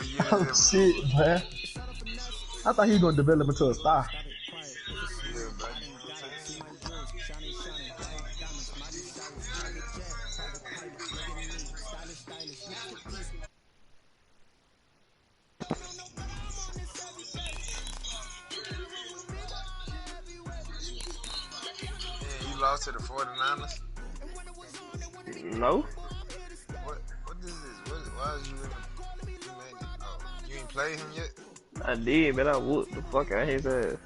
What year Oh is shit, man. I thought he was gonna develop into a star. Yeah, bro. Yeah, you lost to the 49ers? No. What is this? Why is you in the you made it? Oh, you ain't played him yet? I did, but I whooped the fuck out his ass.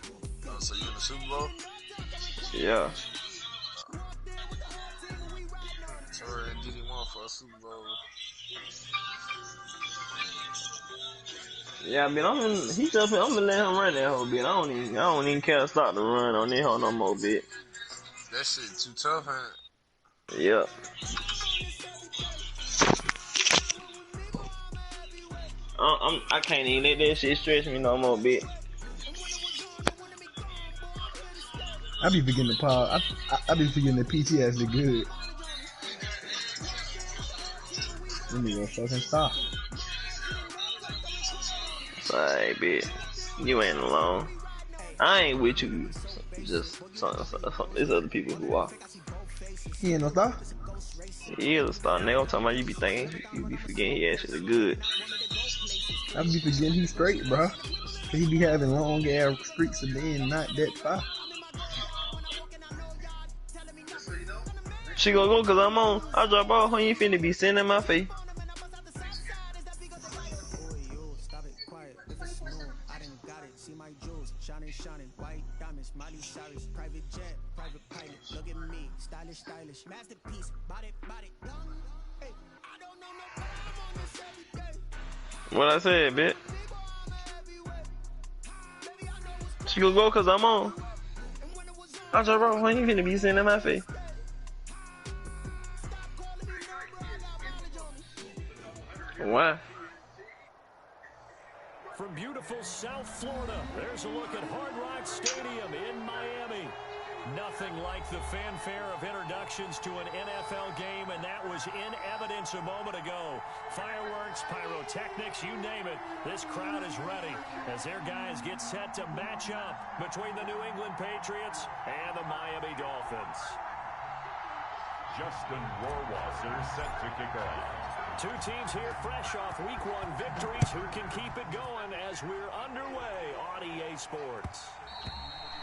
Oh, so you in the Super Bowl? Yeah. Sorry, did he want for a Super Bowl? Yeah, I mean, I'm gonna let him run that whole bit. I don't even care to start the run on this whole no more bit. That shit too tough, ain't Yeah. I can't even let that shit stress me no more bit. I be forgetting the Paul. I be forgetting the PT actually good. Let me go fucking stop. Sorry, bit. You ain't alone. I ain't with you. Just there's other people who are. He ain't no star. He is a star. They don't talk about you be thinking, you be forgetting he actually good. I be forgetting he's straight, bro. He be having long ass streaks and then not that far. She gonna go cause I'm on. I drop off when you finna be sitting in my face. What I said, bitch. She gonna go cause I'm on. I drop off when you finna be sitting in my face. Why? From beautiful South Florida, there's a look at Hard Rock Stadium in Miami. Nothing like the fanfare of introductions to an NFL game, and that was in evidence a moment ago. Fireworks, pyrotechnics, you name it. This crowd is ready as their guys get set to match up between the New England Patriots and the Miami Dolphins. Justin Rohrwasser set to kick off. Two teams here fresh off Week 1 victories who can keep it going as we're underway on EA Sports.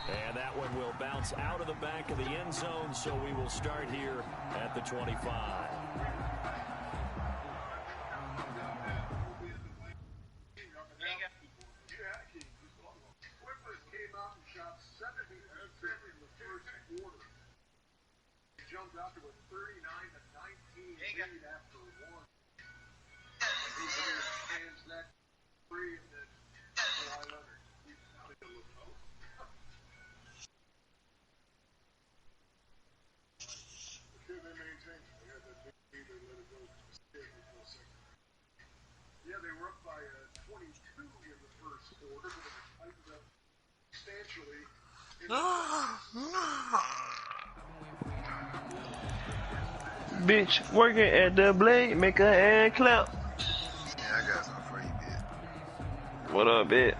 And that one will bounce out of the back of the end zone, so we will start here at the 25. Jumped out to a 39-19 lead after one. Hands that free and then Kawhi Leonard. They maintained it. They had that big lead. They let it go. For a second. Yeah, they were up by 22 in the first quarter, but it tightened up substantially. Bitch working at the blade, make a hand clap. Yeah, I got something for you, bitch. What up, bitch?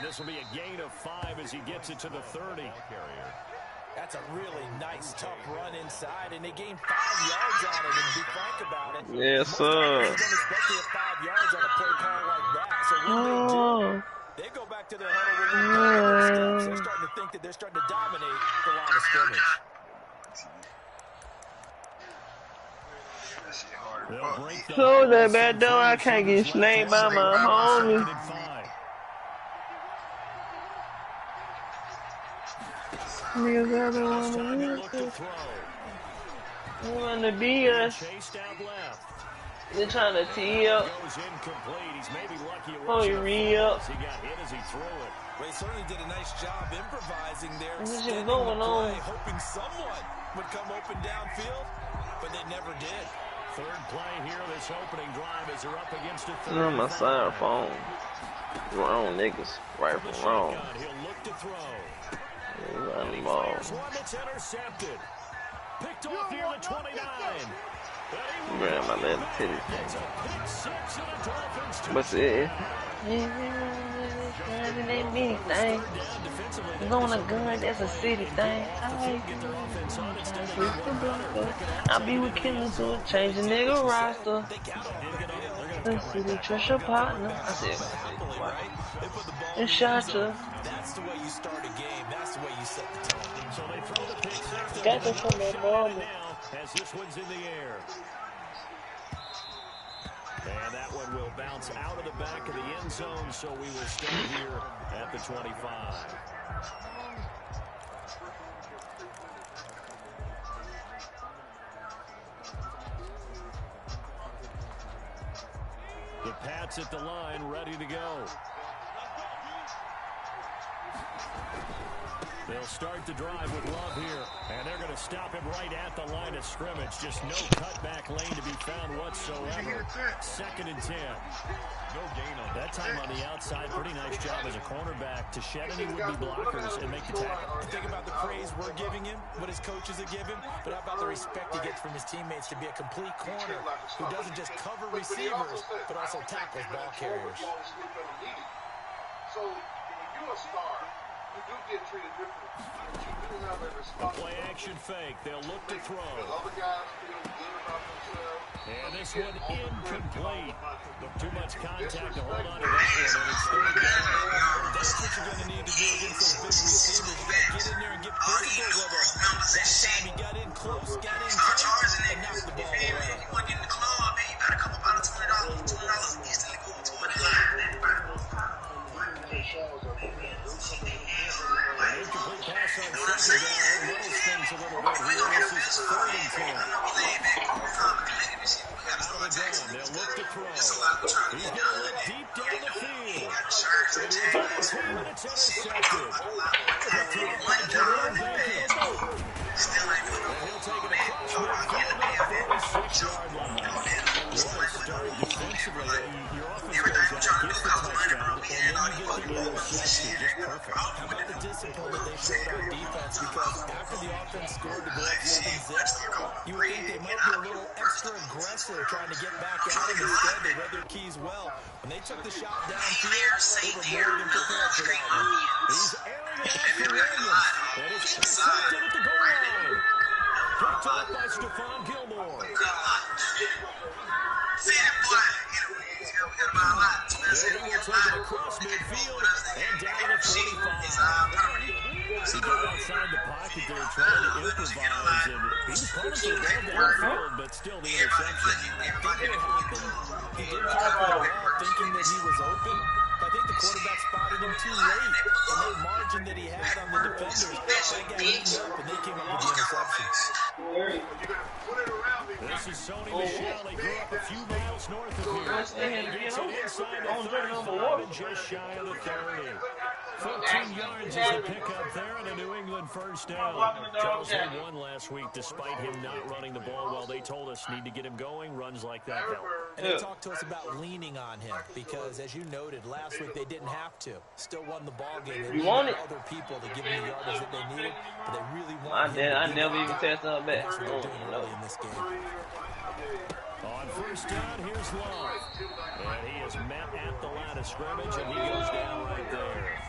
This will be a gain of 5 as he gets it to the 30. That's a really nice, tough run inside, and they gained 5 yards on it, and be frank about it. Yes, sir. Most don't expect to get 5 yards on a play call like that. So when they do, they go back to their huddle with steps. They're starting to think that they're starting to dominate the line of scrimmage. So that bad though, I can't get slayed by my homie. Niggas ever wanna be us. They're trying to tee up. Oh, you re-up. He got hit as he threw it. Ray certainly did a nice job improvising there, What's extending going the on? play, hoping someone would come open downfield, but they never did. Third play here, this opening drive as they're up against a third. On my side phone. Wrong niggas. Right from wrong. He'll look to throw. Run the ball. One that's intercepted. Picked off near the 29. Grab my little titties. It's a pick six and a Dolphins touchdown. What's it? Going a gun, that's a city thing. I be with Kim to change the nigga roster. Let's see, they trust your partner. I said, and shot you. That's the way you start a game. That's the way you set the tone. So they throw the pick six. Got this from my mama. As this one's in the air. And that one will bounce out of the back of the end zone, so we will stay here at the 25. The Pats at the line, ready to go. They'll start the drive with Love here, and they're going to stop him right at the line of scrimmage. Just no cutback lane to be found whatsoever. 2nd and 10. No gain on that time on the outside. Pretty nice job as a cornerback to shed any would-be blockers and make the tackle. Think about the praise we're giving him, what his coaches are giving, but how about the respect he gets from his teammates to be a complete corner who doesn't just cover receivers, but also tackles ball carriers. So when you're a star, you do get treated differently. You do have a responsibility. Play action fake. They'll look to throw. Other guys feel good about themselves. And this one incomplete. Too much contact to hold on to that one, and it's third down. That's what you're going to need to do against those big receivers. You got to get in there and get physical with them. That time he got in close, got in tight, and knocked the ball away. You want to get in the club, man, you better come up out of $20. $20 instantly go to $20 line. An incomplete pass on second down. Littles things a little bit here. This is 3rd and 10. Out of the gun, they'll look to throw. He's going to look deep down the field. It was him, and it's intercepted. Picked off by Jerome Baker. And he'll take it across midfield at the 46-yard line. What a start defensively. Your offense goes out, gets the touchdown, and then you get the interception. Just perfect. How about the discipline that they showed on defense? Because after the offense scored to go up 7-0, you would think they might be a little extra aggressive trying to get back at him. Instead, they read their keys well. When they took the shot downfield, they were more than prepared for that one. He's airing it out for Williams. And it's intercepted at the goal line. Picked off by Stephon Gilmore. They will take it across midfield and down to 45. He got outside the pocket there trying to improvise, and he was calling for the ball downfield, but still the interception. I think what happened, he didn't tackle the ball thinking that he was open. I think the quarterback spotted him too late, and that margin that he had on the defenders, they got eaten up, and they came up with the interception. This is Sony Michel. He grew up a few miles north of here. And he gets it inside the 35 and just shy of the 30. 14 yards is the pickup there and a New England first down. Charles had won last week despite him not running the ball well. They told us need to get him going. Runs like that help. And they talked to us about leaning on him because, as you noted, last week they didn't have to. Still won the ball game. They You want it? other people to give them the yardage that they needed, but they really want I never even tested her back. That's what they're doing early in this game. On first down, here's Love. And he is met at the line of scrimmage, and he goes down right there.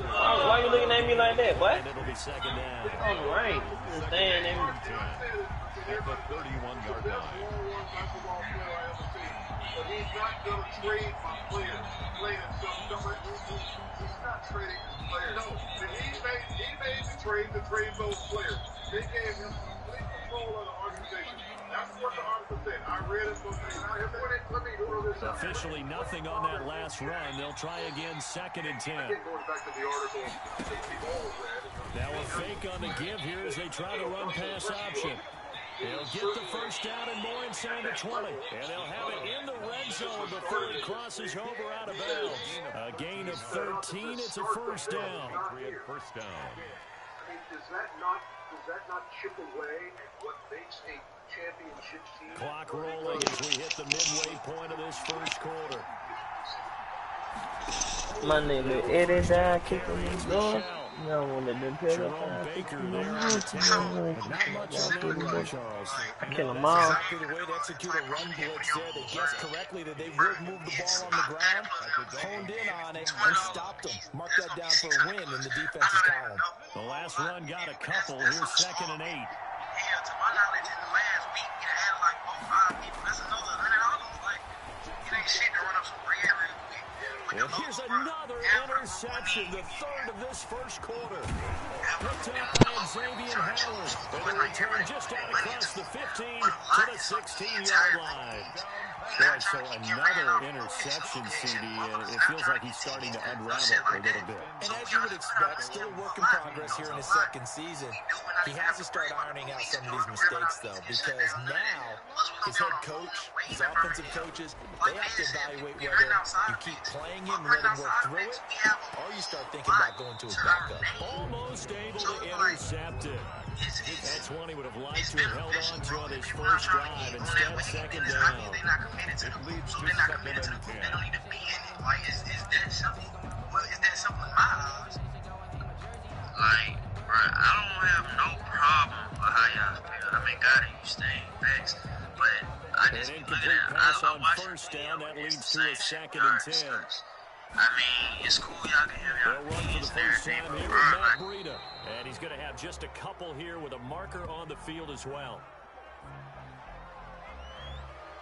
Why you looking at me like that, boy? And it'll be second down. All right. Staying in. at the 31-yard line. But he's not going to trade my players. Playing himself. He's not trading his players. No, he made the trade those players. They gave him complete control of the organization. That's what the article said. I read it. Let me throw this out. Officially nothing on that last run. They'll try again, 2nd and 10. Going back to the article, Now a fake on the give here as they try to run pass option. He'll get the first down and more inside the 20. And they'll have it in the red zone before it crosses over out of bounds. A gain of 13. It's a first down. First down. I mean, does that not chip away at what makes a championship team? Clock rolling as we hit the midway point of this first quarter. My nigga Eddie died kicking his door. No one let them pick up. Jerome Baker there on the tackle. Not much on that run, Charles. Kill them all. Exactly the way to execute a run blitz there. They guessed correctly that they would move the ball on the ground, honed in on it, and stopped them. Mark that down for a win in the defense's column. The last run got a couple. Here's 2nd and 8. Yeah, to my knowledge, in the last week, you had like 4 or 5 people. That's another $100. Like, it ain't shit to run up some bread real quick. And here's another interception, the 3rd of this first quarter. Picked up by Xavier Howard. And the return just out across the 15 to the 16-yard line. Boy, so another interception, CD, and it feels like he's starting to unravel a little bit. And as you would expect, still a work in progress here in his second season. He has to start ironing out some of these mistakes, though, because now his head coach, his offensive coaches, they have to evaluate whether you keep playing him and let him work through it, or you start thinking about going to his backup. Almost able to intercept it. That's one he would have liked to have held on to on his first drive. Instead, 2nd down. They're not committed to the move, so they're not committed to the move. They don't need to be in it. Like, is that something? Well, is that something in my eyes? Like, bro, I don't have no problem with how y'all feel. I mean, God, you staying facts, but I just An be looking incomplete at pass I on watch first the down. video, That it's leads the to a same 2nd and shit. 10. I mean, it's cool y'all can have y'all They'll run for the first time here with Matt Breida. And he's going to have just a couple here with a marker on the field as well.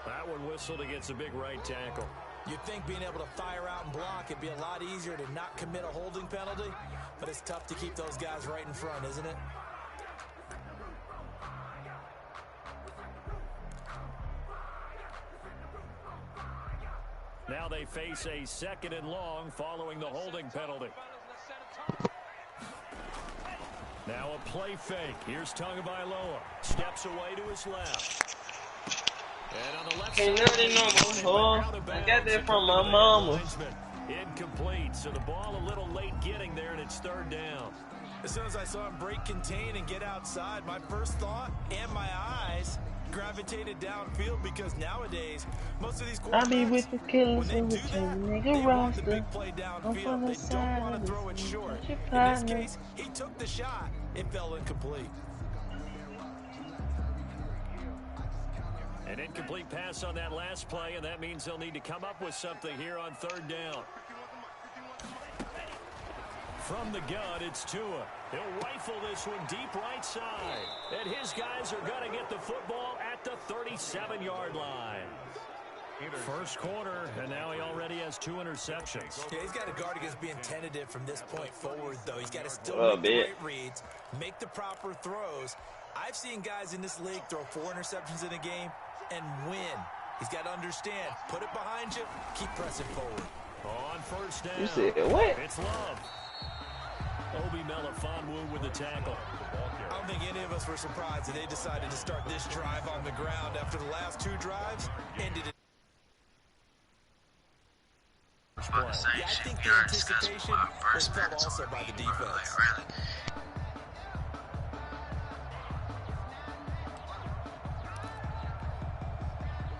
That one whistled against a big right tackle. You'd think being able to fire out and block, it'd be a lot easier to not commit a holding penalty, but it's tough to keep those guys right in front, isn't it? Now they face a 2nd and long following the holding penalty. Now a play fake. Here's Tagovailoa. Steps away to his left. And on the left Ain't side, nothing no more. I got that from my mama. Incomplete. So the ball a little late getting there, and it's 3rd down. As soon as I saw him break contain and get outside, my first thought and my eyes gravitated downfield, because nowadays most of these I be quarterbacks, with the killers when they and do with that, the they nigga want the roster. big play I'm from downfield. the They don't side want of to the throw it city. short. Your In this partner. case, he took the shot. It fell incomplete. An incomplete pass on that last play, and that means they'll need to come up with something here on 3rd down. From the gun, it's Tua. He'll rifle this one deep right side. And his guys are going to get the football at the 37-yard line. First quarter, and now he already has 2 interceptions. Yeah, he's got to guard against being tentative from this point forward, though. He's got to still make the right reads, make the proper throws. I've seen guys in this league throw 4 interceptions in a game and win. He's got to understand, put it behind you, keep pressing forward. On first down, You said what? It's Love. Obi Melifonwu with the tackle. I don't think any of us were surprised that they decided to start this drive on the ground after the last 2 drives ended it. Yeah, I think the anticipation was felt also by the defense.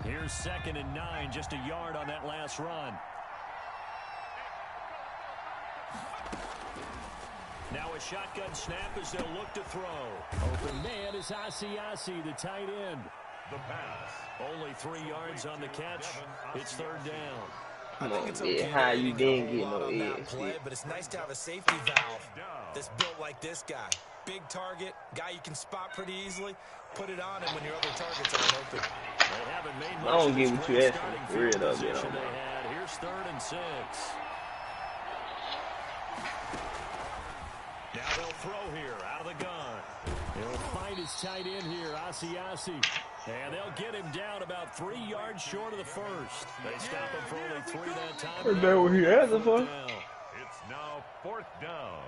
Here's 2nd and 9, just a yard on that last run. Now a shotgun snap as they'll look to throw. Open man is Asiasi, the tight end. The pass. Only 3 yards on the catch. It's 3rd down. Come on, man. How you didn't get no edge? Play, but it's nice to have a safety valve that's built like this guy. Big target, guy you can spot pretty easily. Put it on him when your other targets aren't open. They haven't made much I don't of get this what you great asking starting for real field though, position man. they had. Here's 3rd and 6. Now they'll throw here out of the gun. He'll find his tight end here, Asiasi. And they'll get him down about 3 yards short of the first. They stop him for only 3 that time. Is that what he asking for? It's now 4th down.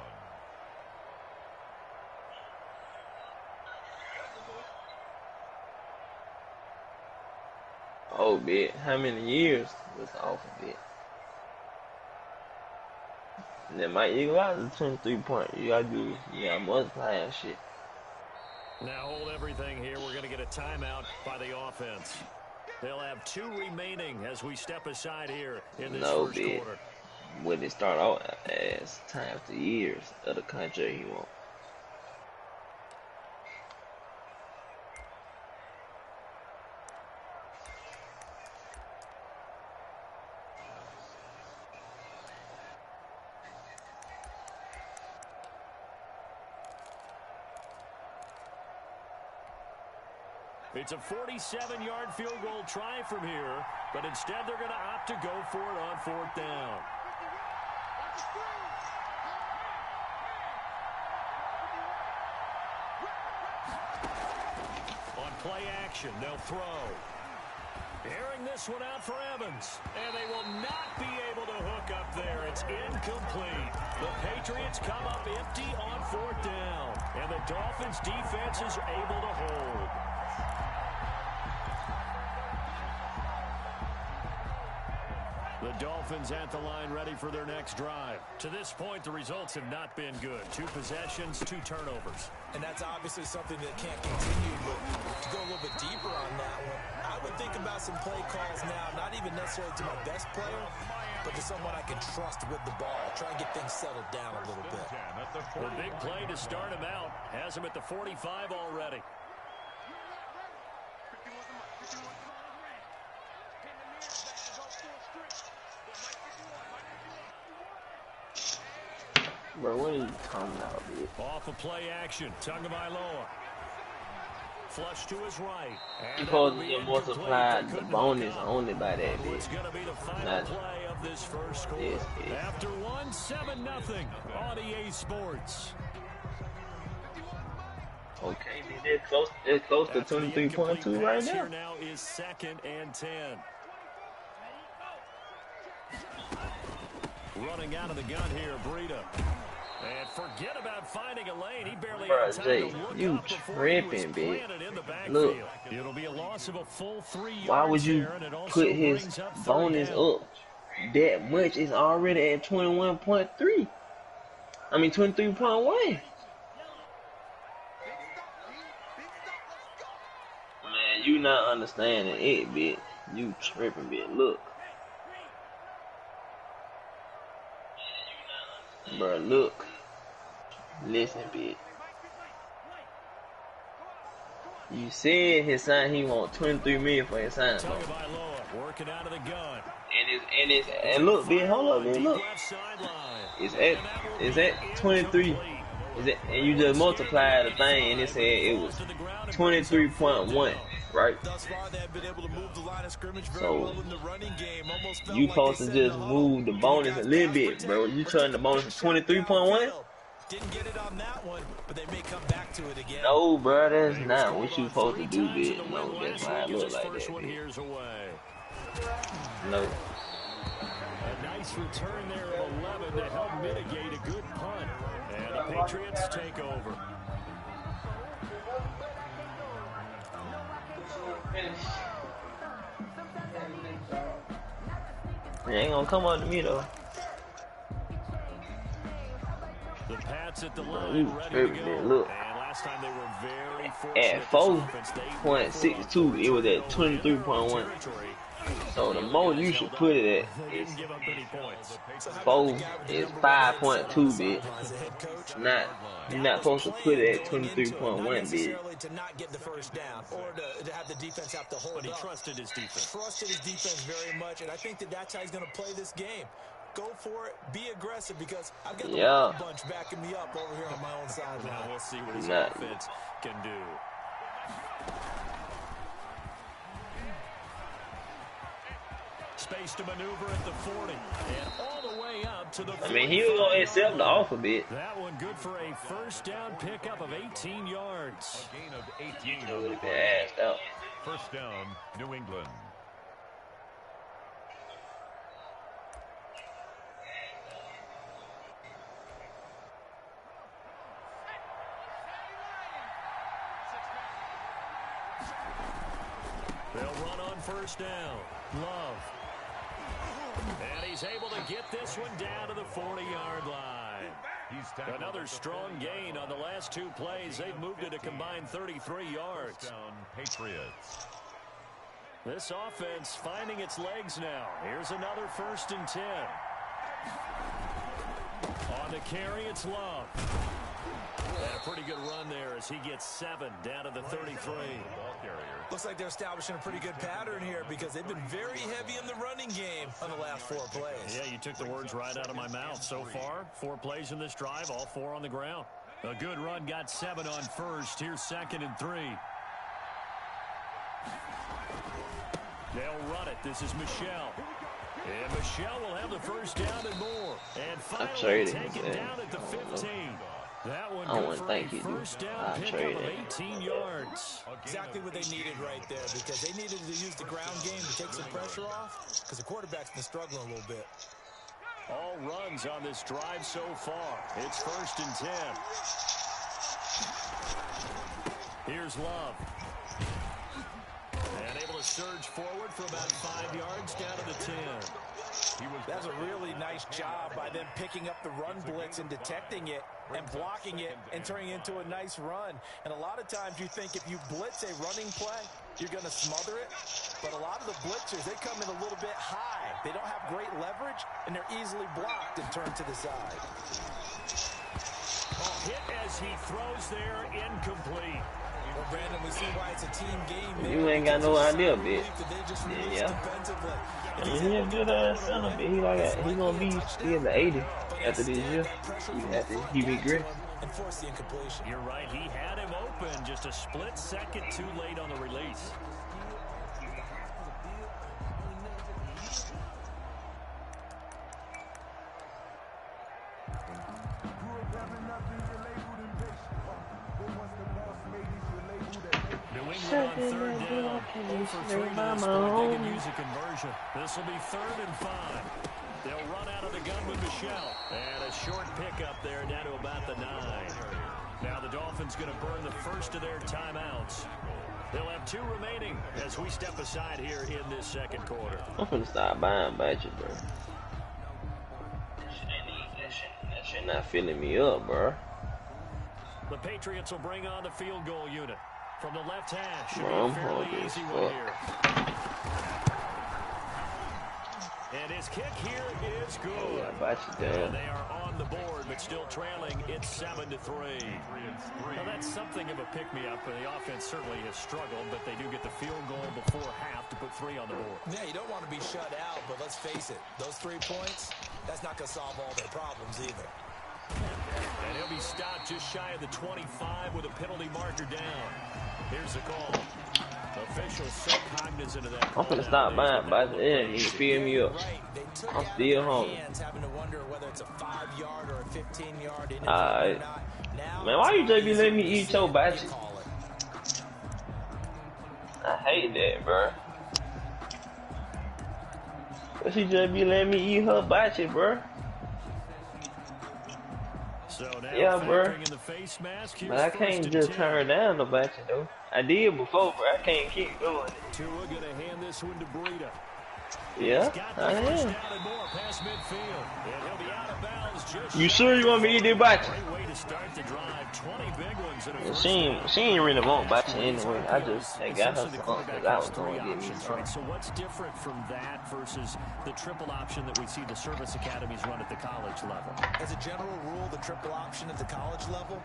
Oh, bit. How many years was off of it? And then might equal out the 23 point. You gotta do, you gotta multiply that shit. Now hold everything here. We're going to get a timeout by the offense. They'll have 2 remaining as we step aside here in this No, first bit. quarter. When it start out as times the years of the contract he want. It's a 47-yard field goal try from here, but instead they're going to opt to go for it on 4th down. On play action, they'll throw. Airing this one out for Evans, and they will not be able to hook up there. It's incomplete. The Patriots come up empty on 4th down, and the Dolphins' defense is able to hold. The Dolphins at the line ready for their next drive. To this point, the results have not been good. 2 possessions, 2 turnovers. And that's obviously something that can't continue, but to go a little bit deeper on that one, I would think about some play calls now, not even necessarily to my best player, but to someone I can trust with the ball. Try and get things settled down a little bit. The big play to start him out. Has him at the 45 already. Bro, what are you talking about, dude? Off of play action, Tagovailoa. Flush to his right. You supposed to get multiplied the bonus only by that, bitch. It's going to be the final play of this first quarter. Yes, After 1-7-0 on EA Sports. Okay, they're close to 23.2 right now. Here now is 2nd and 10. Running out of the gun here, Breida. And forget about finding a lane. He barely had time to look you up before tripping, he was bitch. planted in the backfield. Look. It'll be a loss of a full 3 yards. Why would you there, and it also put his brings up 3rd bonus down. up that much? It's already at 21.3. I mean 23.1. Man, you not understanding it, bitch. You tripping, bitch. Look. Bro, look. Listen, bitch. You said his sign, he want 23 million for his sign. Tagovailoa working out of the gun. And look, bitch, hold up, bitch, look. It's at 23. And you just multiply the thing, and it said it was 23.1, right? So you supposed to just move the bonus a little bit, bro. You turn the bonus to 23.1? Didn't get it on that one, but they may come back to it again. No, bro, that's not what you supposed to do, bitch. No, that's why I look like that, bitch. No. A nice return there of 11 to help mitigate a good punt. And the Patriots take over. It ain't gonna come on to me, though. The Pats at the line ready to go. Look. And last time they were very fortunate. At 4.62, it was at 23.1. So the most you should put it at is 4 is 5.2, bitch. You're not supposed to put it at 23.1, bitch. To not get the first down or to have the defense have to hold But he up. trusted his defense. Trusted his defense very much, and I think that's how he's going to play this game. Go for it, be aggressive, because I've got the bunch backing me up over here on my own sideline. Now we'll see what his offense can do. Space to maneuver at the 40 and all the way up to the 40. I mean, he was going to accept the offer, bitch. That one good for a first down pickup of 18 yards. A gain of 18. You know, it been asked out. First down, New England. They'll run on first down. Love. And he's able to get this one down to the 40-yard line. Another strong gain on the last two plays. They've moved it a combined 33 yards. Patriots. This offense finding its legs now. Here's another 1st and 10. On the carry, it's Love. And a pretty good run there as he gets 7 down to the 33. Looks like they're establishing a pretty good pattern here because they've been very heavy in the running game on the last 4 plays. Yeah, you took the words right out of my mouth. So far, 4 plays in this drive, all 4 on the ground. A good run, got 7 on first. Here's 2nd and 3. They'll run it. This is Michelle. And Michelle will have the first down and more. And finally take it down at the 15. That one good for a first down pickup of 18 yards. Exactly what they needed right there because they needed to use the ground game to take some pressure off because the quarterback's been struggling a little bit. All runs on this drive so far. It's 1st and 10. Here's Love. And able to surge forward for about 5 yards down to the 10. That's a really nice job by them picking up the run blitz and detecting it and blocking it and turning it into a nice run. And a lot of times you think if you blitz a running play, you're going to smother it. But a lot of the blitzers, they come in a little bit high. They don't have great leverage, and they're easily blocked and turned to the side. Hit as he throws there, incomplete. Well, Brandon, we see why it's a team game. You ain't got no idea, bitch. Yeah. He's a good ass center, bitch. He gonna be in the 80 after this year. He be great. You're right. He had him open, just a split second too late on the release. New England on 3rd down. 0 for 3 to this point. They can use a conversion. This will be 3rd and 5. They'll run out of the gun with Michelle. And a short pickup there down to about the 9. Now the Dolphins going to burn the first of their timeouts. They'll have 2 remaining as we step aside here in this second quarter. I'm finna start buying badges, bro. That shit not filling me up, bro. The Patriots will bring on the field goal unit. From the left hash, should bro, be a fairly easy one here. And his kick here is good. Yeah, they are on the board, but still trailing. It's 7-3. Now that's something of a pick-me-up, and the offense certainly has struggled, but they do get the field goal before half to put 3 on the board. Yeah, you don't want to be shut out, but let's face it, those 3 points, that's not going to solve all their problems either. And he'll be stopped just shy of the 25 with a penalty marker down. Here's the call. Officials so cognizant of that. I'm finna stop buying badges. Yeah, he fill me up. I'm still hungry. Having to wonder whether it's a 5-yard or a 15-yard. Alright. Man, why you just be letting me eat your badges? I hate that, bro. But she just be letting me eat her badges, bro. So now yeah, bro. In the face mask, but I can't just turn down the badge, though. I did before, bro. I can't keep going. Tua gonna hand this one to Breida. Yeah, I am. Past midfield. And he'll be out of bounds just you sure you want me to eat that badge? Great way to start the drive. 20 big ones in a first she ain't really want badge anyway. I just got her some because I was going to get me some. Right? So what's different from that versus the triple option that we see the service academies run at the college level? As a general rule, the triple option at the college level,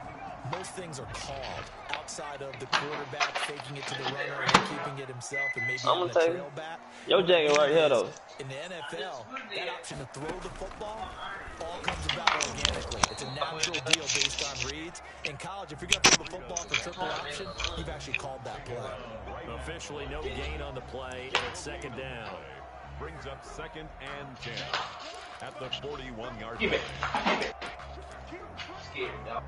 most things are called outside of the quarterback faking it to the runner and keeping it himself and maybe on the trail back. Your jacket right here, though. In the NFL, that option to throw the football all comes about organically. It's a natural deal based on reads. In college, if you're going to throw the football for triple option, you've actually called that play. Officially no gain on the play, and it's 2nd down. Brings up 2nd and 10 at the 41-yard line. Give it. Scared, dog.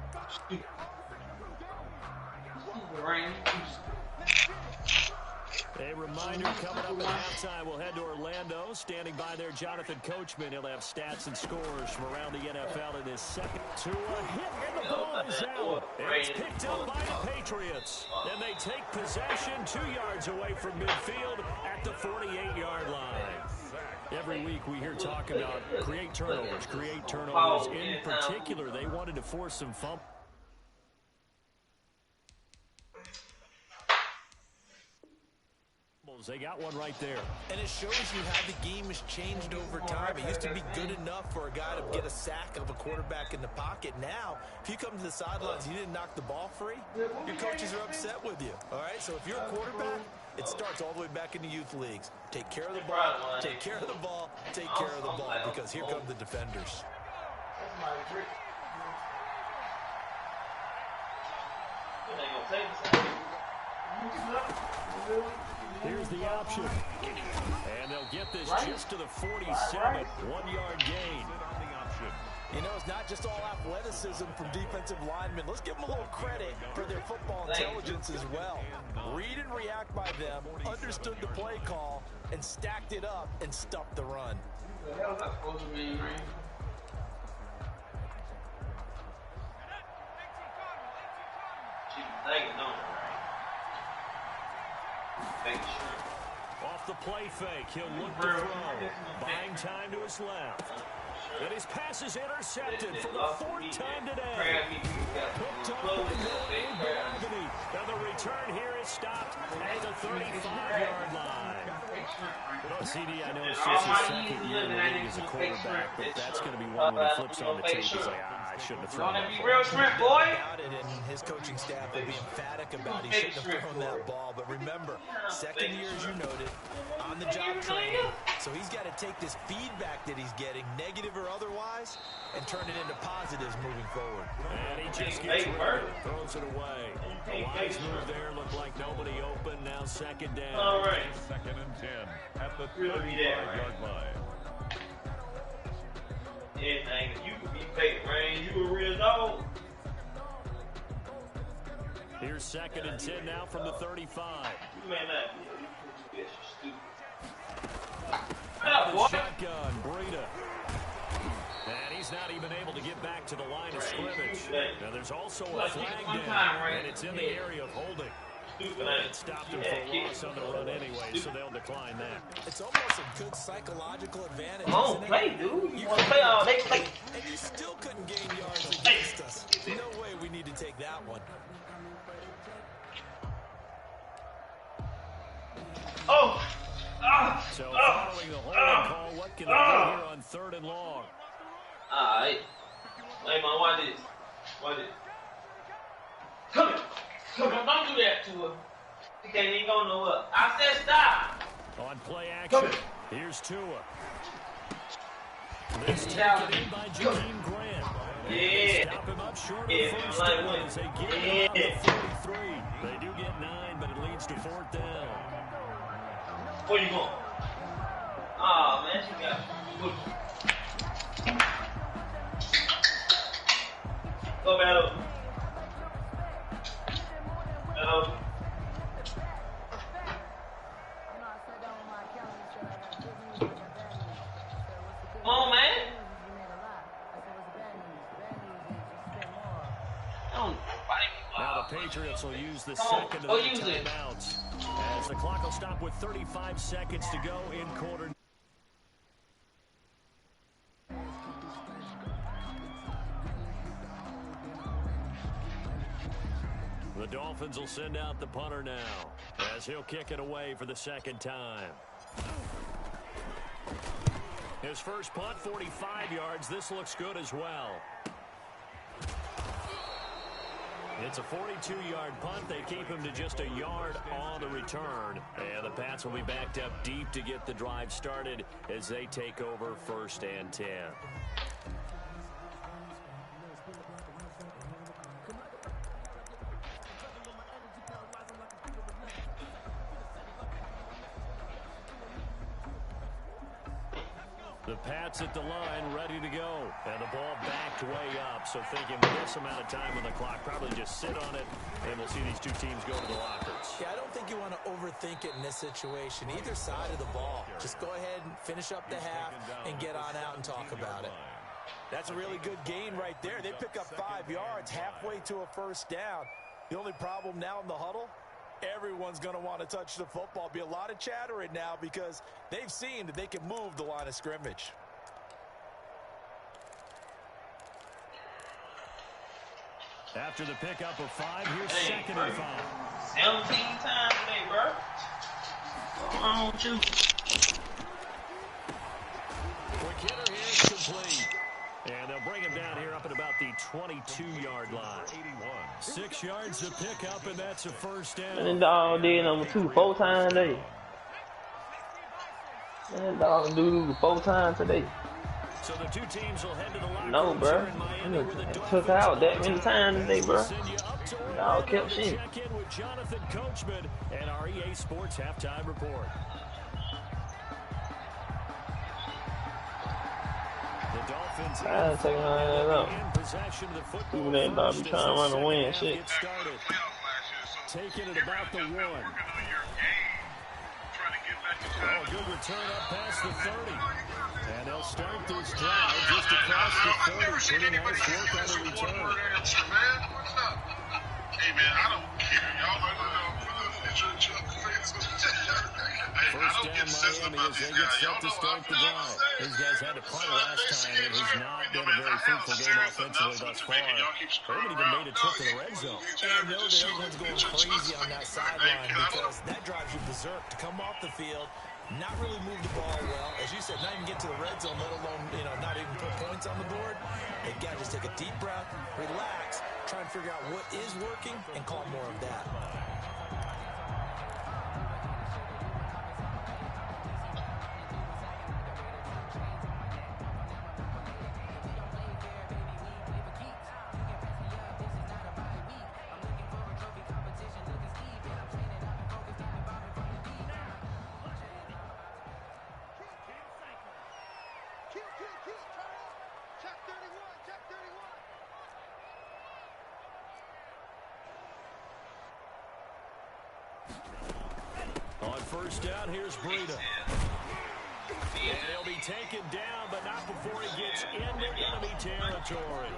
A reminder coming up at halftime. We'll head to Orlando. Standing by there, Jonathan Coachman. He'll have stats and scores from around the NFL in his second. To a hit, and the ball is out. It's picked up by the Patriots. And they take possession 2 yards away from midfield at the 48-yard line. Every week we hear talk about create turnovers. In particular, they wanted to force some fumbles. They got one right there. And it shows you how the game has changed over time. It used to be good enough for a guy to get a sack of a quarterback in the pocket. Now, if you come to the sidelines and you didn't knock the ball free, your coaches are upset with you. All right, so if you're a quarterback, it starts all the way back in the youth leagues. Take care of the ball, take care of the ball, take care of the ball, because here come the defenders. Here's the option. And they'll get this just to the 47. 1 yard gain. You know, it's not just all athleticism from defensive linemen. Let's give them a little credit for their football intelligence as well. Read and react by them, understood the play call, and stacked it up and stuffed the run. What the hell is that supposed to be, Reed? She's thinking, don't it? Off the play fake, he'll look to throw. Buying time to his left. And his pass is intercepted for the 4th time today. Picked up by Noah Gravity. And the return here is stopped at the 35-yard line. CD, I know it's just his second year in the league as a quarterback, but that's going to be one when he flips on the tape. He's like, I shouldn't have thrown that ball. And his coaching staff will be emphatic about he shouldn't have thrown that ball. But remember, second year, as you noted, on-the-job training. So he's got to take this feedback that he's getting, negative or otherwise, and turn it into positives moving forward. And he just gets rid of it, throws it away. The wise move there, looked like nobody open. Now second down. All right. 2nd and 10 at the 35-yard line. Anything you could be fake, man. You a real dog. Here's 2nd and 10 now from the 35. You may not be stupid. Shotgun, Breida. And he's not even able to get back to the line of scrimmage. Now there's also a flag down, and it's in the area of holding. It stopped him for a loss on the run anyway, so they'll decline that. It's almost a good psychological advantage. Come on, play, dude. You want to play all day, play. And you still couldn't gain yards against us. No way we need to take that one. Oh! So following the holding call, what can they do here on 3rd and long? Alright. Hey, man, why this? Why this? Come here. Come on, don't do that to her. He can't even go nowhere. I said stop. On play action, here's Tua. This taken in by Jakeem Grant. Yeah. Stop him up short of first down as they get him on the 43. They do get 9, but it leads to 4th down. Where you going? Oh, man, she got good. Go back up. Hello. Come on, man. Now the Patriots will use the second of the timeouts as the clock will stop with 35 seconds to go in quarter. The Dolphins will send out the punter now as he'll kick it away for the 2nd time. His first punt, 45 yards. This looks good as well. It's a 42-yard punt. They keep him to just a yard on the return. And the Pats will be backed up deep to get the drive started as they take over 1st and 10. The Pats at the line, ready to go. And the ball backed way up. So thinking with this amount of time on the clock, probably just sit on it, and we'll see these two teams go to the lockers. Yeah, I don't think you want to overthink it in this situation. Either side of the ball. Just go ahead and finish up the half and get on out and talk about it. That's a really good gain right there. They pick up 5 yards halfway to a first down. The only problem now in the huddle, everyone's going to want to touch the football. Be a lot of chattering now because they've seen that they can move the line of scrimmage. After the pickup of 5, here's second and 5. 17 times today, bro. What's wrong with you? Quick hitter here is complete. And they'll bring him down here up at about the 22-yard line. 6 yards to pick up, and that's a first down. And then dog did number 2 4 times today. Man, dog do 4 times today. So the two teams will head to the locker No, rooms bro. here in Miami with the Took out that many times today, bro. Dog kept shit. Check in with Jonathan Coachman and our EA Sports halftime report. The Dolphins I ain't taking none of that up. in possession of the football. Even that dog be trying to run away and shit. Taking it about the 1. Oh, good return up past the 30. And they'll start this drive just across the 30. Pretty nice work on the return. Hey, man, I don't care. Y'all First down Miami as they get set to start the drive. These guys had to punt last time. It has not been a very fruitful game offensively thus far. They haven't even made a trip to the red zone. And I know that everyone's going crazy on that sideline because that drives you berserk to come off the field, not really move the ball well. As you said, not even get to the red zone, let alone, not even put points on the board. They got to just take a deep breath, relax, try and figure out what is working, and call more of that. On first down, here's Breida. And he'll be taken down, but not before he gets into enemy territory.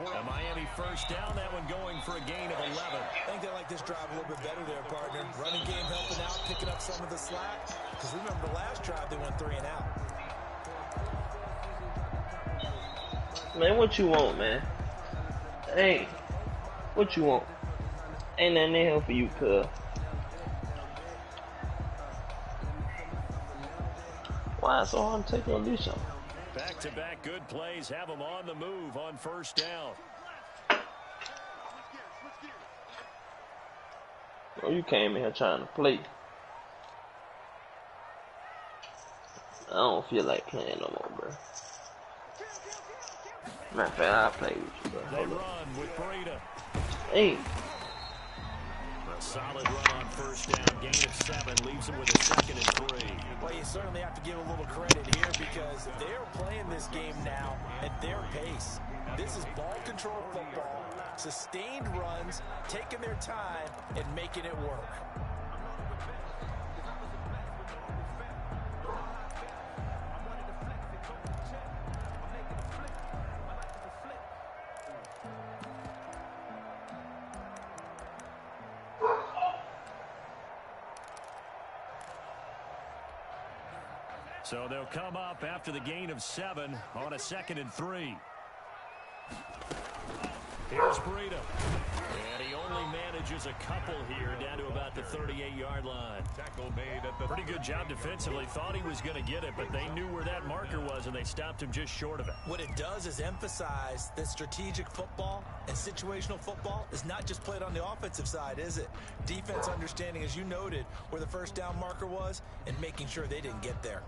A Miami first down, that one going for a gain of 11. I think they like this drive a little bit better there, partner. Running game helping out, picking up some of the slack. Because remember the last drive, they went 3 and out. Man, what you want, man? Hey, what you want? Ain't nothing in here for you, cuz. Why so hard to take your leash off? Back-to-back good plays have them on the move on first down. Oh, you came in here trying to play. I don't feel like playing no more, bro. Matter of fact, I'll play with you, bro. They run with Breida. Hey. A solid run on first down. Gain of 7 leaves them with a second and 3. Well, you certainly have to give a little credit here because they're playing this game now at their pace. This is ball control football, sustained runs, taking their time, and making it work. So they'll come up after the gain of 7 on a second and 3. Here's Breida. And he only manages a couple here down to about the 38-yard line. Tackle made at the Pretty good job defensively. Thought he was going to get it, but they knew where that marker was, and they stopped him just short of it. What it does is emphasize that strategic football and situational football is not just played on the offensive side, is it? Defense understanding, as you noted, where the first down marker was and making sure they didn't get there.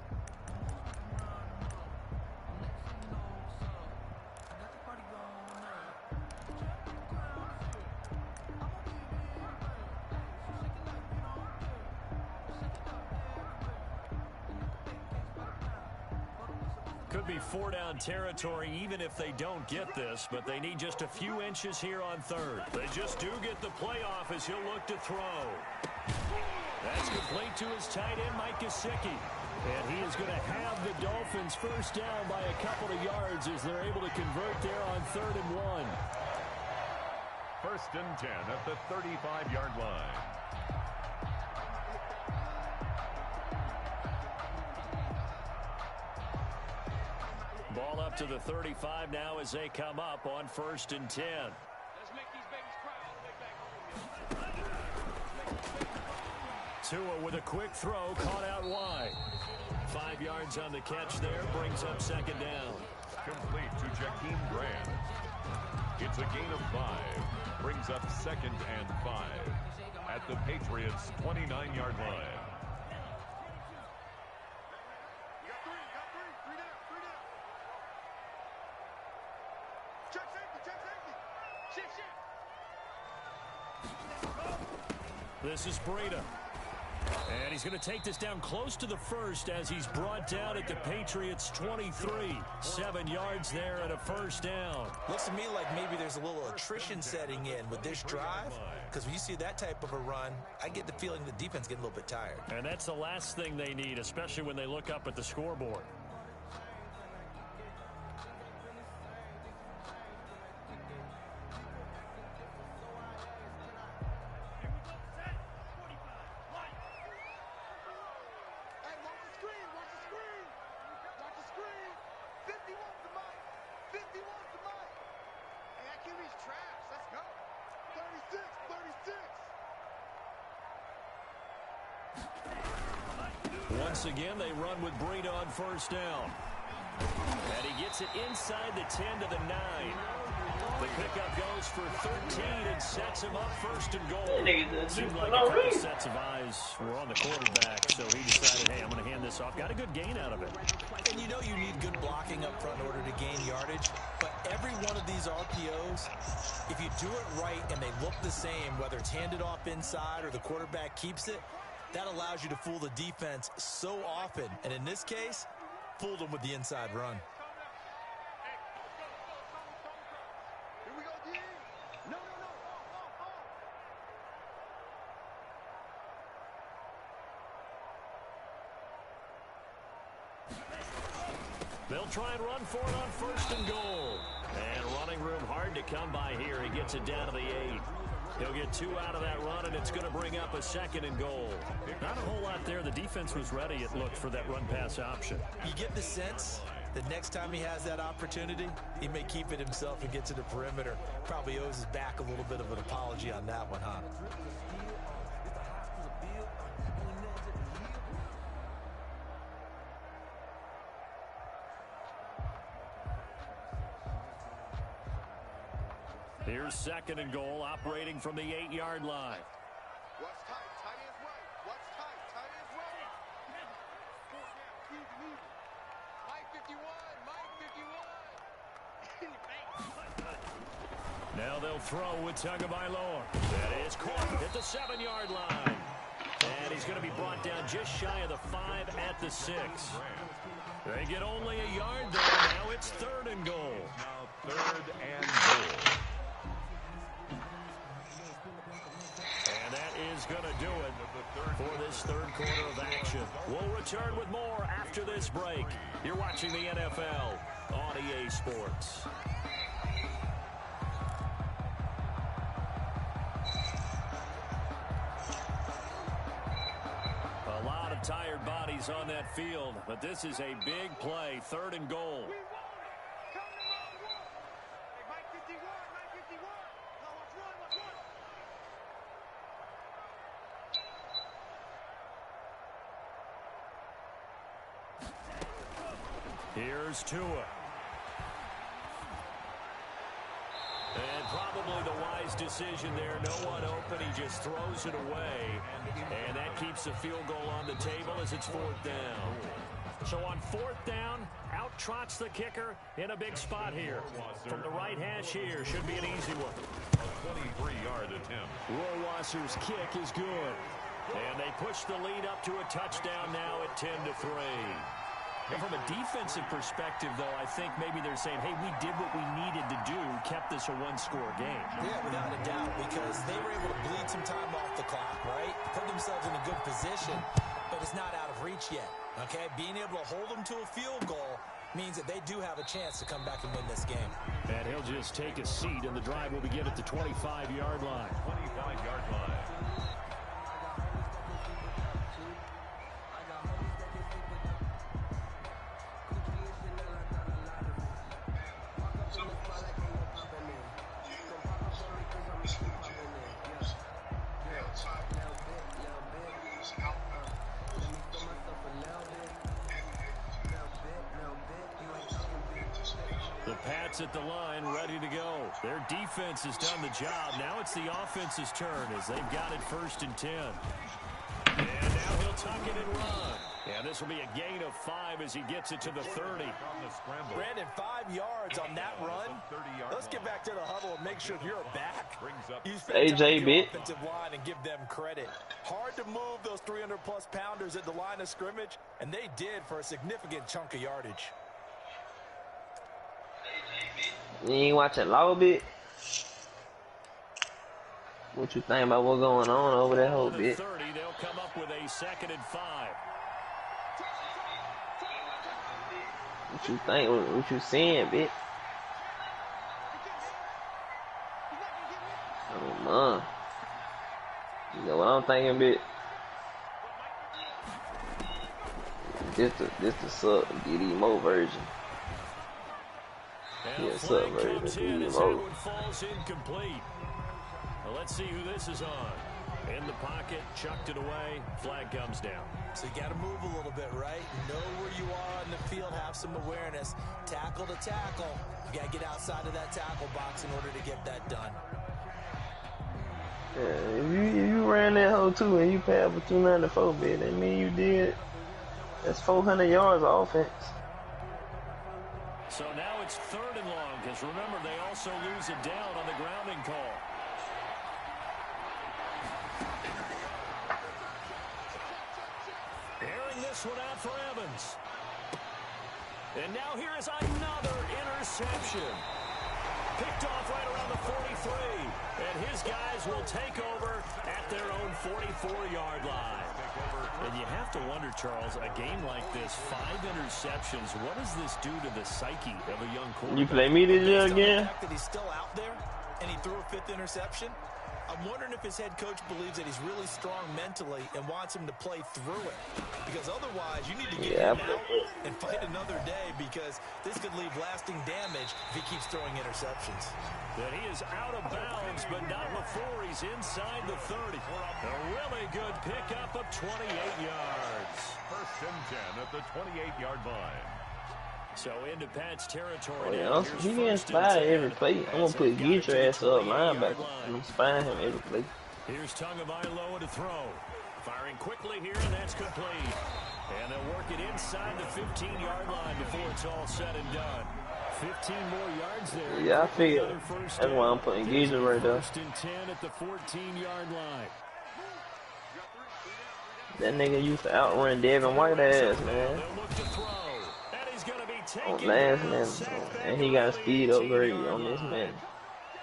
Could be 4-down territory even if they don't get this, but they need just a few inches here on third. They just do get the playoff as he'll look to throw. That's complete to his tight end, Mike Gesicki. And he is going to have the Dolphins first down by a couple of yards as they're able to convert there on 3rd and 1. 1st and 10 at the 35-yard line. Ball up to the 35 now as they come up on 1st and 10. Let's make these babies cry all the way back. Tua with a quick throw, caught out wide. 5 yards on the catch there, brings up 2nd down. Complete to Jakeem Grant. It's a gain of 5. Brings up 2nd and 5 at the Patriots' 29-yard line. This is Breida. And he's going to take this down close to the 1st as he's brought down at the Patriots' 23. 7 yards there and a 1st down. Looks to me like maybe there's a little attrition setting in with this drive, because when you see that type of a run, I get the feeling the defense getting a little bit tired. And that's the last thing they need, especially when they look up at the scoreboard. Once again, they run with Breida on 1st down. And he gets it inside the 10 to the 9. The pickup goes for 13 and sets him up 1st and goal. Seemed like a couple sets of eyes were on the quarterback, so he decided, hey, I'm going to hand this off. Got a good gain out of it. And you know you need good blocking up front in order to gain yardage, but every one of these RPOs, if you do it right and they look the same, whether it's handed off inside or the quarterback keeps it, that allows you to fool the defense so often. And in this case, fooled them with the inside run. They'll try and run for it on 1st and goal. And running room hard to come by here. He gets it down to the 8. He'll get 2 out of that run, and it's going to bring up a 2nd and goal. Not a whole lot there. The defense was ready, it looked, for that run-pass option. You get the sense that next time he has that opportunity, he may keep it himself and get to the perimeter. Probably owes his back a little bit of an apology on that one, huh? Here's 2nd and goal, operating from the 8-yard line. What's tight? Tight is right. What's tight? Tight is right. Mike 51. Mike 51. Now they'll throw with Tagovailoa. That is caught at the 7-yard line. And he's going to be brought down just shy of the 5 at the 6. They get only a yard there. Now it's 3rd and goal. Now 3rd and goal. And that is going to do it for this 3rd quarter of action. We'll return with more after this break. You're watching the NFL on EA Sports. A lot of tired bodies on that field, but this is a big play, 3rd and goal. Here's Tua. And probably the wise decision there. No one open. He just throws it away. And that keeps the field goal on the table as it's 4th down. So on 4th down, out trots the kicker in a big spot here. From the right hash here, should be an easy one. A 23-yard attempt. Rohrwasser's kick is good. And they push the lead up to a touchdown now at 10-3. And from a defensive perspective, though, I think maybe they're saying, hey, we did what we needed to do, kept this a one-score game. Yeah, without a doubt, because they were able to bleed some time off the clock, right? Put themselves in a good position, but it's not out of reach yet, okay? Being able to hold them to a field goal means that they do have a chance to come back and win this game. And he'll just take a seat, and the drive will begin at the 25-yard line. 25-yard line. The Pats at the line, ready to go. Their defense has done the job. Now it's the offense's turn as they've got it 1st and 10. And now he'll tuck it and run. And this will be a gain of 5 as he gets it to the 30. Brandon, 5 yards on that run. Let's get back to the huddle and make sure you're back. AJ bit. Offensive line and give them credit. Hard to move those 300-plus pounders at the line of scrimmage, and they did for a significant chunk of yardage. You ain't watching Law bit? What you think about what's going on over that whole bit? 30, they'll come up with a 2nd and 5. What you think? What you seeing, bit? Oh, man. You know what I'm thinking, bit? This the sub DD Mo version. And Yeah, a sub flag comes in version. as that one falls incomplete. Well, let's see who this is on. In the pocket, chucked it away, flag comes down. So you got to move a little bit, right? Know where you are on the field, have some awareness. Tackle to tackle. You got to get outside of that tackle box in order to get that done. Yeah, if you ran that hole too and you passed for 294, bit, that mean you did. That's 400 yards of offense. So now it's 3rd and long, because remember, they also lose it down on the grounding call. Airing this one out for Evans. And now here is another interception. Picked off right around the 43. And his guys will take over at their own 44-yard line. And you have to wonder, Charles, a game like this, 5 interceptions, what does this do to the psyche of a young quarterback? You play me this year again? The fact that he's still out there and he threw a 5th interception, I'm wondering if his head coach believes that he's really strong mentally and wants him to play through it. Because otherwise, you need to get him out and fight another day, because this could leave lasting damage if he keeps throwing interceptions. That he is out of bounds, but not before he's inside the 30. A really good pickup of 28 yards. 1st and 10 at the 28-yard line. So into Pat's territory. Oh, yeah, he getting spied every play. I'm going to put get your ass up linebacker. I'm spying him every play. Here's Tagovailoa to throw. Firing quickly here, and that's complete. And they'll work it inside the 15-yard line before it's all said and done. 15 more yards there. Yeah, I figured. That's why I'm putting Geezer right there. 1st and 10 at the 14-yard line. That nigga used to outrun Devin White ass, man. They'll look to throw. And he's going to be On taken. last man. And he got speed upgrade on this man.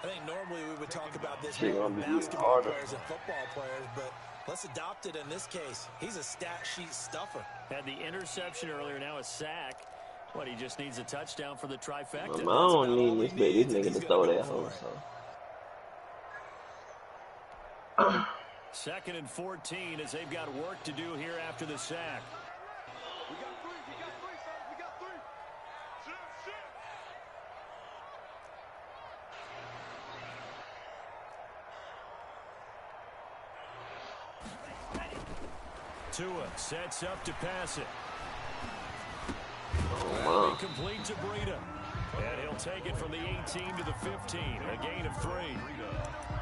I think normally we would talk about this Shit more gonna with be basketball harder. players and football players, but let's adopt it in this case. He's a stat sheet stuffer. Had the interception earlier, now a sack. What, he just needs a touchdown for the trifecta. I don't need this nigga to throw that hole, so. 2nd and 14 as they've got work to do here after the sack. We got 3, fellas. We got 3. Tua sets up to pass it. Oh, Complete to Breida. And he'll take it from the 18 to the 15. A gain of 3.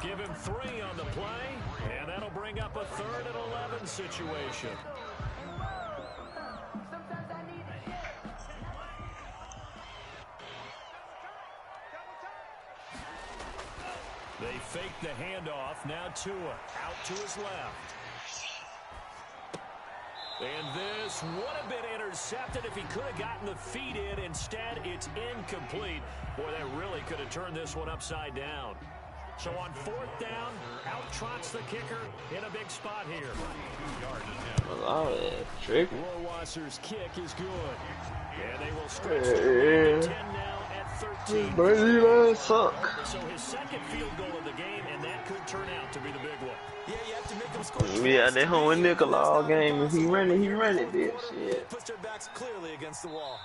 Give him 3 on the play. And that'll bring up a 3rd and 11 situation. They fake the handoff. Now Tua out to his left. And this would have been intercepted if he could have gotten the feet in. Instead, it's incomplete. Boy, that really could have turned this one upside down. So on 4th down, out trots the kicker in a big spot here. Oh, yeah, trick. Rohrwasser's kick is good. And they will stretch the 10 now at 13. Brady suck. So his second field goal of the game, and that could turn out to be the big one. Yeah, you have to make them score. Yeah, that whole nickel all game. If he run it, bitch. Shit. Puts their backs clearly against the wall.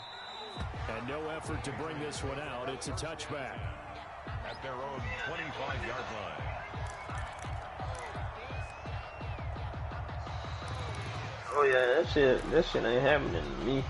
And no effort to bring this one out. It's a touchback. At their own 25-yard line. Oh yeah, that shit ain't happening to me.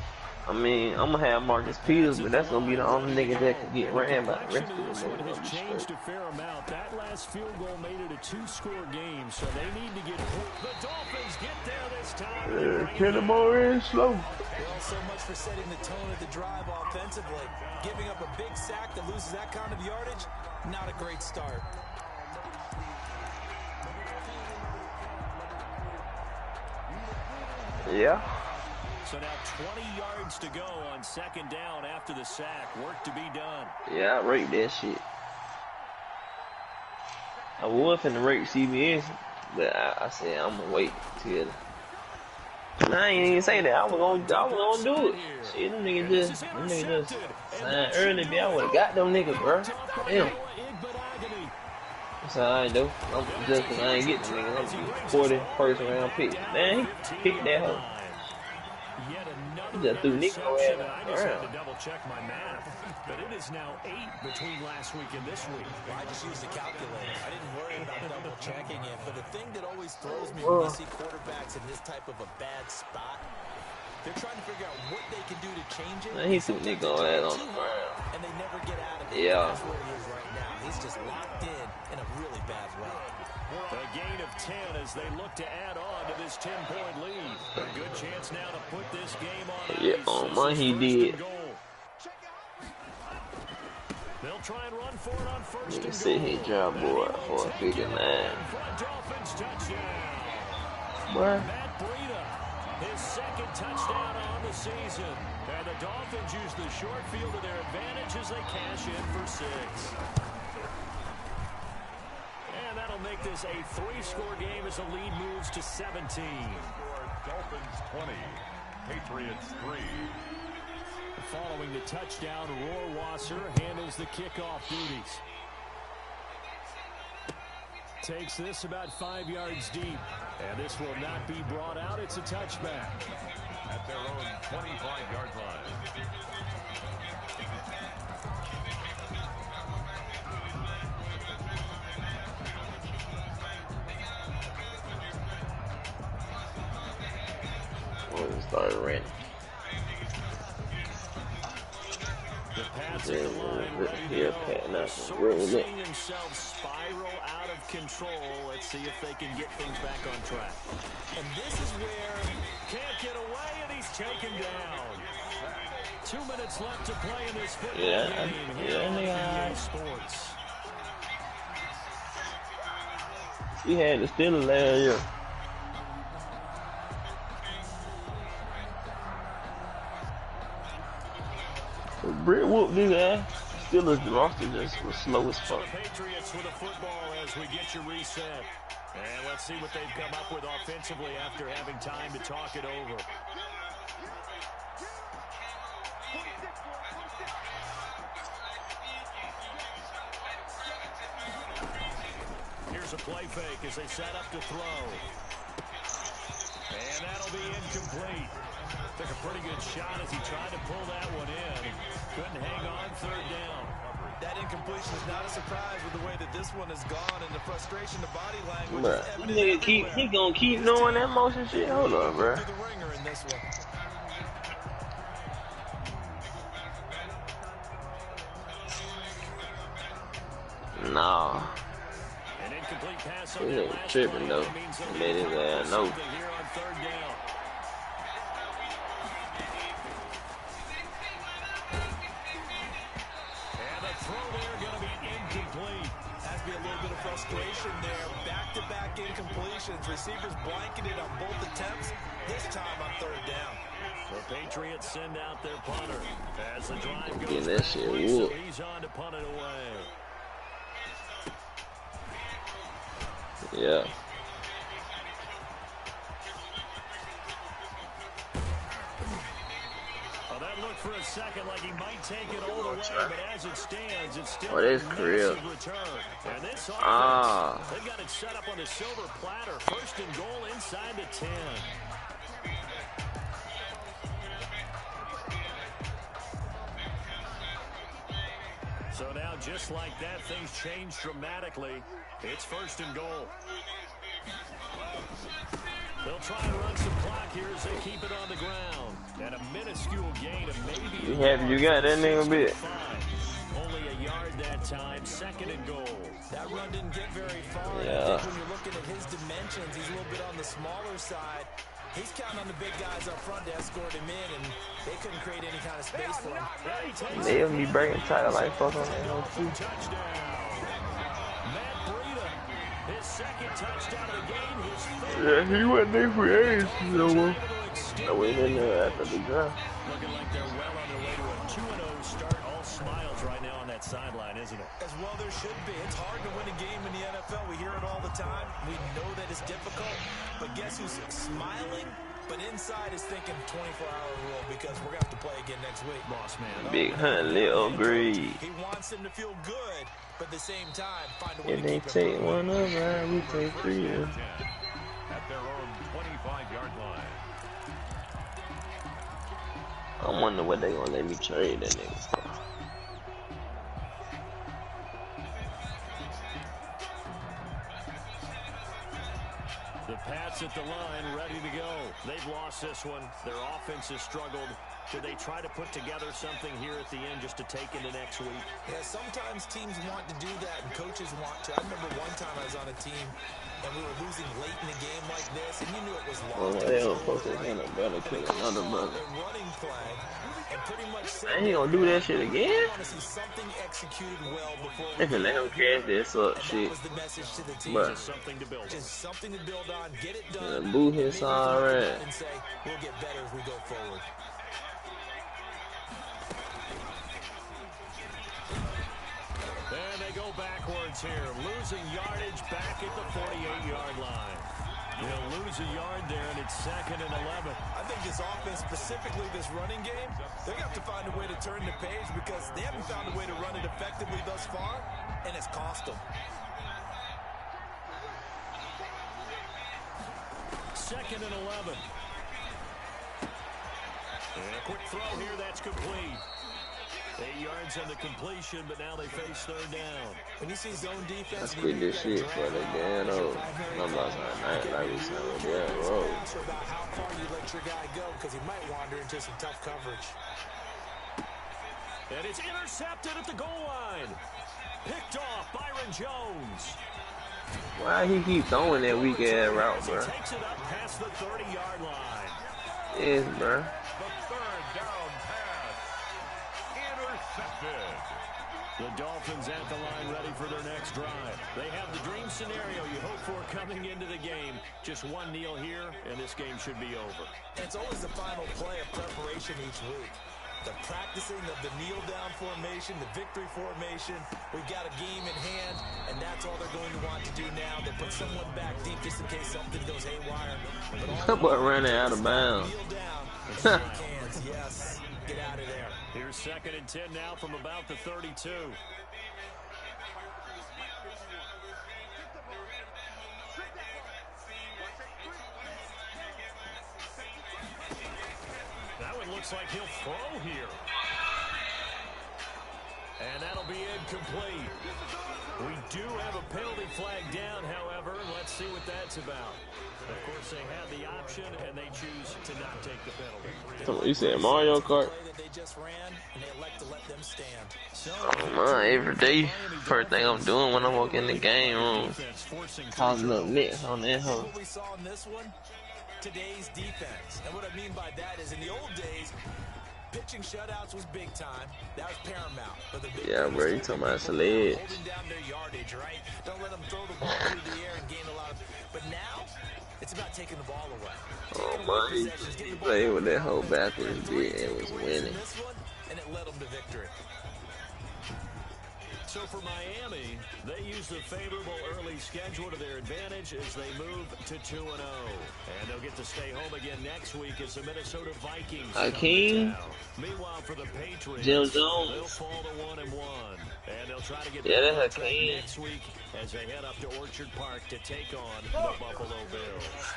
I mean, I'm gonna have Marcus Peters, but that's gonna be the only nigga that can get ran by the rest of This them. one has changed a fair amount. That last field goal made it a 2-score game, so they need to get. The Dolphins get there this time. Kenny Moore is slow. Well, so much for setting the tone of the drive offensively. Giving up a big sack that loses that kind of yardage, not a great start. Yeah. So now 20 yards to go on 2nd down after the sack. Work to be done. Yeah, I rate that shit. I was finna rate CBS, but I said I'm gonna wait till. I ain't even say that. I was gonna do it. Shit, them niggas just signed early, man. I would've got them niggas, bro. Damn. That's alright though. I'm just cause I ain't get them niggas. I'm 41st round pick. Man, he picked that hoe. He just threw Nico at him. I just had to double check my math, but it is now 8 between last week and this week. Well, I just used a calculator. I didn't worry about double checking it, but the thing that always throws me when I see quarterbacks in this type of a bad spot, they're trying to figure out what they can do to change it. Man, he threw Nico at on the ground. And they never get out of it. Yeah. That's where he is right now. He's just locked in a really bad way. A gain of 10 as they look to add on to this 10-point lead. A good chance now to put this game on ice. Yeah, on my he did. They'll try and run for it on 1st and goal. Sit here, job boy, for a figure 9. Dolphins touchdown. What? Matt Breida, his 2nd touchdown on the season. And the Dolphins use the short field to their advantage as they cash in for 6. And that'll make this a 3-score game as the lead moves to 17. Dolphins 20, Patriots 3. Following the touchdown, Rohrwasser handles the kickoff duties. Takes this about 5 yards deep. And this will not be brought out. It's a touchback. At their own 25-yard line. Started running. The pass at the line, ready to go. Sort of seeing himself spiral out of control. Let's see if they can get things back on track. And this is where can't get away, and he's taken down. 2 minutes left to play in this football game here on EA Sports. He had the Steelers last year. Britt whooped his ass. Steelers roster just was slow as fuck. The Patriots with a football as we get you reset. And let's see what they've come up with offensively after having time to talk it over. Here's a play fake as they set up to throw. And that'll be incomplete. Took a pretty good shot as he tried to pull that one in. Couldn't hang on 3rd down. that incompletion is not a surprise with the way that this one has gone and the frustration, the body language. Bruh, nigga he gonna keep doing that motion shit. Hold on, bro. To the ringer in this one. Nah. An incomplete pass This nigga tripping though. Made his ass know. Here on 3rd down. And the throw there going to be incomplete. Has to be a little bit of frustration there. Back-to-back back-to-back incompletions. Receivers blanketed on both attempts, this time on third down. The Patriots send out their punter as the drive Get goes that back, shit so whooped. he's on to punt it away. Yeah. Well, that looked for a second like he might take it all the way, but as it stands, it's still Oh, a that's career. massive return. And this offense, they've got it set up on the silver platter. First and goal inside the 10. So now, just like that, things change dramatically. It's first and goal. They'll try and run some clock here as they keep it on the ground. And a minuscule gain of maybe You happy you got that nigga bit? Only a yard that time, second and goal. That run didn't get very far. Yeah. I think when you're looking at his dimensions, he's a little bit on the smaller side. He's counting on the big guys up front to escort him in, and they couldn't create any kind of space for him. They'll be breaking title like fuck on that hoe too. Matt Breida, his second touchdown of the game. Yeah, he wasn't there for ages no more. I went in there after the draft. Looking like they're well on their way to a 2-0 start. All smiles right now on that sideline, isn't it? As well there should be. It's hard to win a game in the NFL. We hear it all the time. We know that it's difficult. But guess who's smiling? But inside is thinking 24-hour rule because we're going to have to play again next week. Boss man. Big Hunt, Lil Greed. He wants them to feel good, but at the same time, find a way If to they keep take improving. one of mine, we take three. At their own 25-yard line. I wonder what they gonna let me trade that nigga for. The Pats at the line, ready to go. They've lost this one. Their offense has struggled. Should they try to put together something here at the end just to take into next week? Yeah, sometimes teams want to do that and coaches want to. I remember one time I was on a team and we were losing late in the game like this, and you knew it was Well, lost. they don't supposed to hand a brother kill another brother. A running play and pretty much said, I ain't gonna do that shit again. I want to see something executed well before we They can let him cash that suck and shit. that was the message to the team. But Just something to build on. Just something to build on, get it done. boo his Maybe we can look alright. at it and say, we'll get better as we go forward. And they go backwards here, losing yardage back at the 48-yard line. They'll lose a yard there, and it's second and 11. I think this offense, specifically this running game, they're going to have to find a way to turn the page because they haven't found a way to run it effectively thus far, and it's cost them. Second and 11. And a quick throw here, that's complete. 8 yards on the completion, but now they face third down. When you see zone defense, I quit this shit for the damn old. I'm about to like we said with that road. about how far you let your guy go because he might wander into some tough coverage. And it's intercepted at the goal line. Picked off Byron Jones. Why he keep throwing that weak ass route, bro? He takes it up past the 30-yard line. Yes, bro. The third down pass. Intercepted. The Dolphins at the line ready for their next drive. They have the dream scenario you hope for coming into the game. Just one kneel here, and this game should be over. It's always the final play of preparation each week. The practicing of the kneel-down formation, the victory formation. We've got a game in hand, and that's all they're going to want to do now. They put someone back deep just in case something goes haywire. That boy running out of bounds. Kneel down and shake hands. Yes, get out of there. Here's second and 10 now from about the 32. That one looks like he'll throw here. And that'll be incomplete. We do have a penalty flag down, however, and let's see what that's about. Of course, they have the option, and they choose to not take the penalty. You said Mario Kart? Oh my, every day. First thing I'm doing when I walk in the game room, causing up next on that hoe. What we saw in this one, today's defense. And what I mean by that is in the old days, Pitching shutouts was big time. That was paramount. But the big Yeah, bro, you talking about Sled. holding down their yardage, right? Don't let them throw the ball through the air and gain a lot of. But now, it's about taking the ball away. Oh my, he played with that whole backwards bit and was winning. And it led them to victory. So for Miami, they use the favorable early schedule to their advantage as they move to 2-0. And they'll get to stay home again next week as the Minnesota Vikings come to town. Meanwhile, for the Patriots, Jim Jones. they'll fall to 1-1. And they'll try to get that's back next week as they head up to Orchard Park to take on the Buffalo Bills.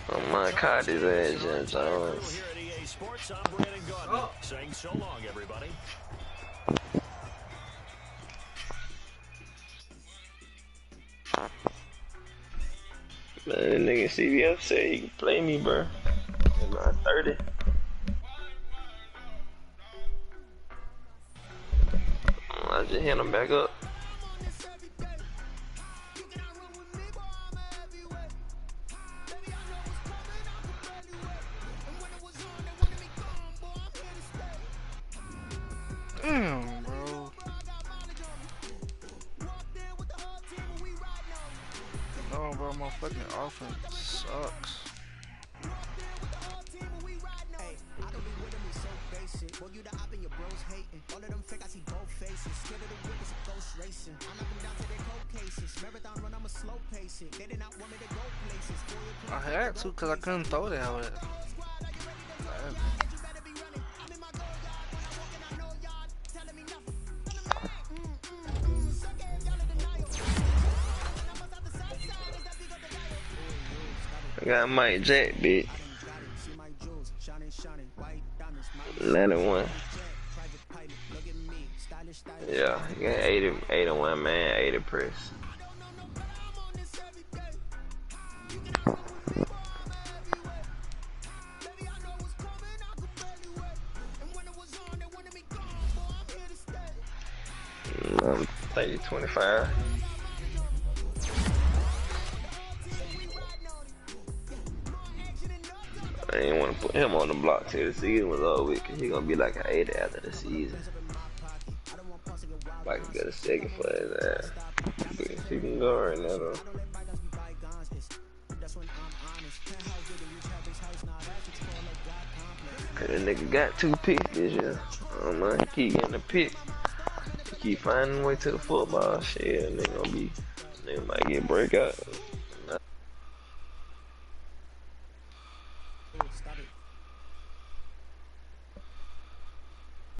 Oh my God, his ass, Jim Jones. Here at EA Sports, I'm Brandon Gaudin, saying so long, everybody. Man, that nigga CBF said he can play me, bro. At my 30. I just hit him back up. Damn, bro. No, bro, my fucking offense sucks. I had to because I couldn't throw that with it. I got Mike Jack, bitch. 91. Yeah, he got 81, man, 80 press. I'm 25. I didn't want to put him on the block till the season was over with, cause he gonna be like an 80 after the season. If I can get a second for his ass. But he can go right now though. Cause that nigga got 2 picks this year. I don't know, he keep getting a pick. He keep finding a way to the football. Shit, nigga gonna be, nigga might get breakout.